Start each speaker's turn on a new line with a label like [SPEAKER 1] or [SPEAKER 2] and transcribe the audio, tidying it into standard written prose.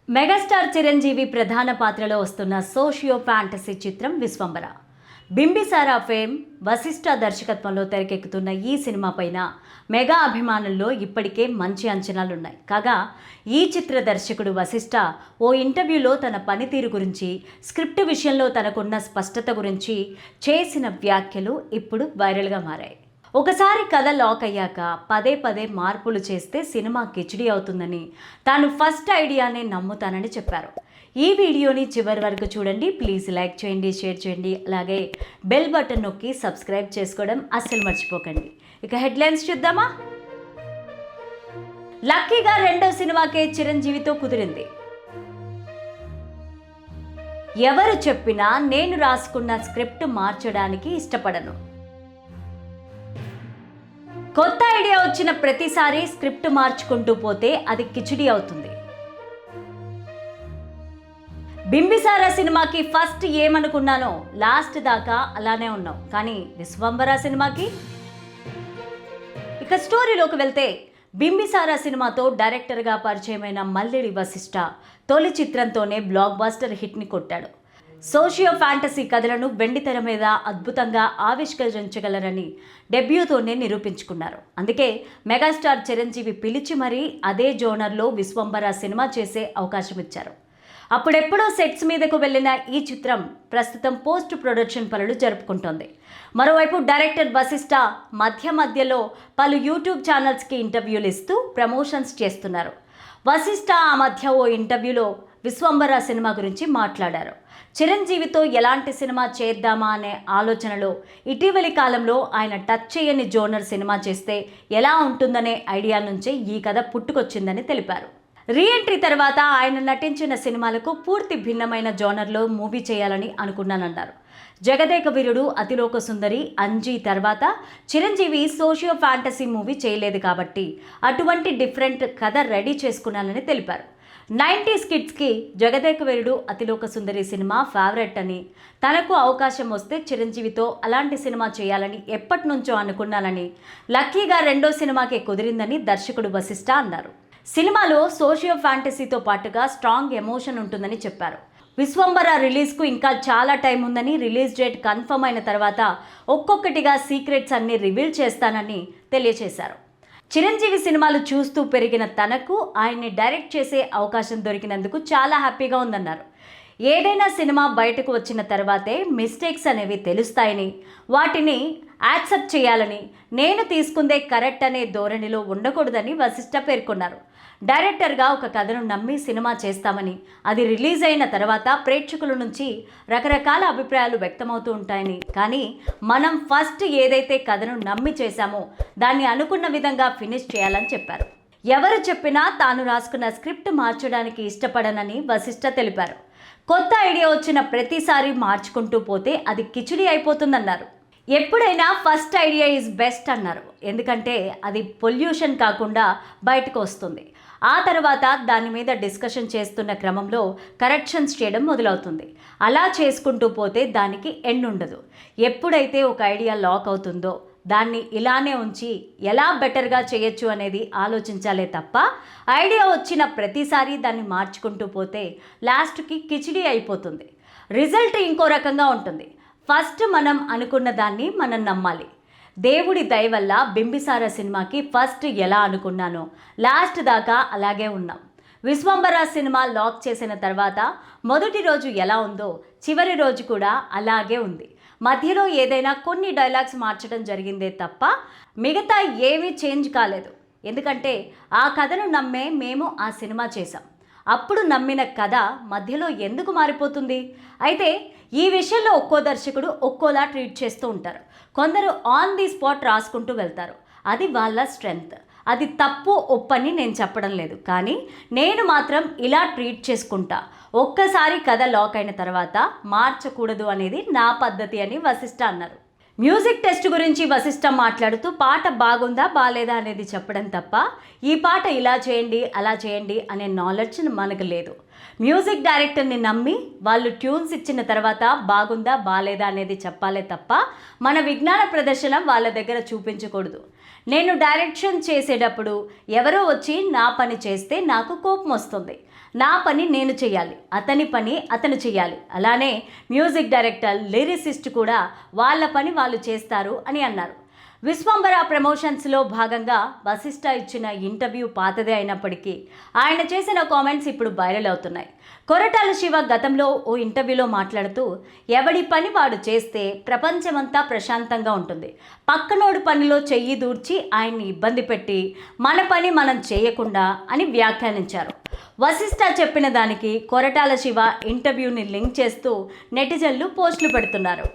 [SPEAKER 1] Megastar Chiranjeevi ప్రధాన పాత్రలో వస్తున్న సోషియో ఫ్యాంటసీ చిత్రం విశ్వంబర. బింబిసారా ఫేమ్ వశిష్ఠ దర్శకత్వంలో తెరకెక్కుతున్న ఈ సినిమా పైన మెగా అభిమానుల్లో ఇప్పటికే మంచి అంచనాలున్నాయి. కాగా ఈ చిత్ర దర్శకుడు వశిష్ఠ ఓ ఇంటర్వ్యూలో తన పనితీరు గురించి, స్క్రిప్ట్ విషయంలో తనకున్న స్పష్టత గురించి చేసిన వ్యాఖ్యలు ఇప్పుడు వైరల్గా మారాయి. ఒకసారి కథ లాక్ అయ్యాక పదే పదే మార్పులు చేస్తే సినిమా కిచిడి అవుతుందని, తాను ఫస్ట్ ఐడియానే నమ్ముతానని చెప్పారు. ఈ వీడియోని చివరి వరకు చూడండి. ప్లీజ్ లైక్ చేయండి, షేర్ చేయండి, అలాగే బెల్ బటన్ నొక్కి సబ్స్క్రైబ్ చేసుకోవడం అస్సలు మర్చిపోకండి. ఇక హెడ్లైన్స్ చూద్దామా. లక్కీగా రెండో సినిమాకే చిరంజీవితో కుదిరింది. ఎవరు చెప్పినా నేను రాసుకున్న స్క్రిప్ట్ మార్చడానికి ఇష్టపడను. కొత్త ఐడియా వచ్చిన ప్రతిసారి స్క్రిప్ట్ మార్చుకుంటూ పోతే అది కిచిడి అవుతుంది. బింబిసారా సినిమాకి ఫస్ట్ ఏమనుకున్నానో లాస్ట్ దాకా అలానే ఉన్నాం, కానీ విశ్వంబర సినిమాకి. ఇక స్టోరీలోకి వెళ్తే, బింబిసారా సినిమాతో డైరెక్టర్గా పరిచయమైన మల్లెడి వశిష్ఠ తొలి చిత్రంతోనే బ్లాక్ బాస్టర్ హిట్ని కొట్టాడు. సోషియో ఫ్యాంటసీ కథలను వెండితెర మీద అద్భుతంగా ఆవిష్కరించగలరని డెబ్యూతోనే నిరూపించుకున్నారు. అందుకే మెగాస్టార్ చిరంజీవి పిలిచి మరీ అదే జోనర్లో విశ్వంబర సినిమా చేసే అవకాశం ఇచ్చారు. అప్పుడెప్పుడో సెట్స్ మీదకు వెళ్లిన ఈ చిత్రం ప్రస్తుతం పోస్ట్ ప్రొడక్షన్ పనులు జరుపుకుంటోంది. మరోవైపు డైరెక్టర్ వశిష్ఠ మధ్యలో పలు యూట్యూబ్ ఛానల్స్కి ఇంటర్వ్యూలు ఇస్తూ ప్రమోషన్స్ చేస్తున్నారు. వశిష్ఠ ఆ మధ్య ఓ ఇంటర్వ్యూలో విశ్వంబర సినిమా గురించి మాట్లాడారు. చిరంజీవితో ఎలాంటి సినిమా చేద్దామా అనే ఆలోచనలో ఇటీవలి కాలంలో ఆయన టచ్ చేయని జోనర్ సినిమా చేస్తే ఎలా ఉంటుందనే ఐడియా నుంచే ఈ కథ పుట్టుకొచ్చిందని తెలిపారు. రీఎంట్రీ తర్వాత ఆయన నటించిన సినిమాలకు పూర్తి భిన్నమైన జోనర్లో మూవీ చేయాలని అనుకున్నానన్నారు. జగదేక వీరుడు, అతిలోక సుందరి, అంజీ తర్వాత చిరంజీవి సోషియో ఫ్యాంటసీ మూవీ చేయలేదు కాబట్టి అటువంటి డిఫరెంట్ కథ రెడీ చేసుకున్నానని తెలిపారు. 90s కిడ్స్కి జగదేక వీరుడు, అతిలోక సుందరి సినిమా ఫేవరెట్ అని, తనకు అవకాశం వస్తే చిరంజీవితో అలాంటి సినిమా చేయాలని ఎప్పటి నుంచో అనుకున్నానని, లక్కీగా రెండో సినిమాకే కుదిరిందని దర్శకుడు వశిష్ఠ అన్నారు. సినిమాలో సోషియో ఫ్యాంటసీతో పాటుగా స్ట్రాంగ్ ఎమోషన్ ఉంటుందని చెప్పారు. విశ్వంబర రిలీజ్కు ఇంకా చాలా టైం ఉందని, రిలీజ్ డేట్ కన్ఫర్మ్ అయిన తర్వాత ఒక్కొక్కటిగా సీక్రెట్స్ అన్ని రివీల్ చేస్తానని తెలియజేశారు. చిరంజీవి సినిమాలు చూస్తూ పెరిగిన తనకు ఆయన్ని డైరెక్ట్ చేసే అవకాశం దొరికినందుకు చాలా హ్యాపీగా ఉందన్నారు. ఏదైనా సినిమా బయటకు వచ్చిన తర్వాతే మిస్టేక్స్ అనేవి తెలుస్తాయని, వాటిని యాక్సెప్ట్ చేయాలని, నేను తీసుకుందే కరెక్ట్ అనే ధోరణిలో ఉండకూడదని వశిష్ఠ పేర్కొన్నారు. డైరెక్టర్గా ఒక కథను నమ్మి సినిమా చేస్తామని, అది రిలీజ్ అయిన తర్వాత ప్రేక్షకుల నుంచి రకరకాల అభిప్రాయాలు వ్యక్తమవుతూ ఉంటాయని, కానీ మనం ఫస్ట్ ఏదైతే కథను నమ్మి చేశామో దాన్ని అనుకున్న విధంగా ఫినిష్ చేయాలని చెప్పారు. ఎవరు చెప్పినా తాను రాసుకున్న స్క్రిప్ట్ మార్చడానికి ఇష్టపడనని వశిష్ఠ తెలిపారు. కొత్త ఐడియా వచ్చిన ప్రతిసారి మార్చుకుంటూ పోతే అది కిచిడి అయిపోతుందన్నారు. ఎప్పుడైనా ఫస్ట్ ఐడియా ఈజ్ బెస్ట్ అన్నారు. ఎందుకంటే అది పొల్యూషన్ కాకుండా బయటకు వస్తుంది. ఆ తర్వాత దాని మీద డిస్కషన్ చేస్తున్న క్రమంలో కరెక్షన్స్ చేయడం మొదలవుతుంది. అలా చేసుకుంటూ పోతే దానికి ఎండ్ ఉండదు. ఎప్పుడైతే ఒక ఐడియా లాక్ అవుతుందో దాన్ని ఇలానే ఉంచి ఎలా బెటర్గా చేయొచ్చు అనేది ఆలోచించాలే తప్ప, ఐడియా వచ్చిన ప్రతిసారి దాన్ని మార్చుకుంటూ పోతే లాస్ట్కి కిచిడి అయిపోతుంది. రిజల్ట్ ఇంకో రకంగా ఉంటుంది. ఫస్ట్ మనం అనుకున్న దాన్ని మనం నమ్మాలి. దేవుడి దయ వల్ల బింబిసారా సినిమాకి ఫస్ట్ ఎలా అనుకున్నానో లాస్ట్ దాకా అలాగే ఉన్నాం. విశ్వంబర సినిమా లాక్ చేసిన తర్వాత మొదటి రోజు ఎలా ఉందో చివరి రోజు కూడా అలాగే ఉంది. మధ్యలో ఏదైనా కొన్ని డైలాగ్స్ మార్చడం జరిగిందే తప్ప మిగతా ఏమీ చేంజ్ కాలేదు. ఎందుకంటే ఆ కథను నమ్మే మేము ఆ సినిమా చేశాం. అప్పుడు నమ్మిన కథ మధ్యలో ఎందుకు మారిపోతుంది? అయితే ఈ విషయంలో ఒక్కో దర్శకుడు ఒక్కోలా ట్రీట్ చేస్తూ ఉంటారు. కొందరు ఆన్ ది స్పాట్ రాసుకుంటూ వెళ్తారు. అది వాళ్ళ స్ట్రెంగ్త్. అది తప్పు ఒప్పని నేను చెప్పడం లేదు, కానీ నేను మాత్రం ఇలా ట్రీట్ చేసుకుంటా. ఒక్కసారి కథ లాక్ అయిన తర్వాత మార్చకూడదు అనేది నా పద్ధతి అని వశిష్ఠ అన్నారు. మ్యూజిక్ టెస్ట్ గురించి వశిష్ఠ మాట్లాడుతూ పాట బాగుందా బాలేదా అనేది చెప్పడం తప్ప ఈ పాట ఇలా చేయండి అలా చేయండి అనే నాలెడ్జ్ మనకు లేదు. మ్యూజిక్ డైరెక్టర్ని నమ్మి వాళ్ళు ట్యూన్స్ ఇచ్చిన తర్వాత బాగుందా బాలేదా అనేది చెప్పాలే తప్ప మన విజ్ఞాన ప్రదర్శన వాళ్ళ దగ్గర చూపించకూడదు. నేను డైరెక్షన్ చేసేటప్పుడు ఎవరో వచ్చి నా పని చేస్తే నాకు కోపం వస్తుంది. నా పని నేను చేయాలి, అతని పని అతను చేయాలి. అలానే మ్యూజిక్ డైరెక్టర్, లిరిసిస్ట్ కూడా వాళ్ళ పని వాళ్ళు చేస్తారు అని అన్నారు. విశ్వంబర ప్రమోషన్స్లో భాగంగా వశిష్ఠ ఇచ్చిన ఇంటర్వ్యూ పాతదే అయినప్పటికీ ఆయన చేసిన కామెంట్స్ ఇప్పుడు వైరల్ అవుతున్నాయి. కొరటాల శివ గతంలో ఓ ఇంటర్వ్యూలో మాట్లాడుతూ, ఎవడి పని వాడు చేస్తే ప్రపంచమంతా ప్రశాంతంగా ఉంటుంది. పక్కనోడి పనిలో చెయ్యి దూర్చి ఆయన్ని ఇబ్బంది పెట్టి మన పని మనం చేయకుండా అని వ్యాఖ్యానించారు. వశిష్ఠ చెప్పిన దానికి కొరటాల శివ ఇంటర్వ్యూని లింక్ చేస్తూ నెటిజన్లు పోస్టులు పెడుతున్నారు.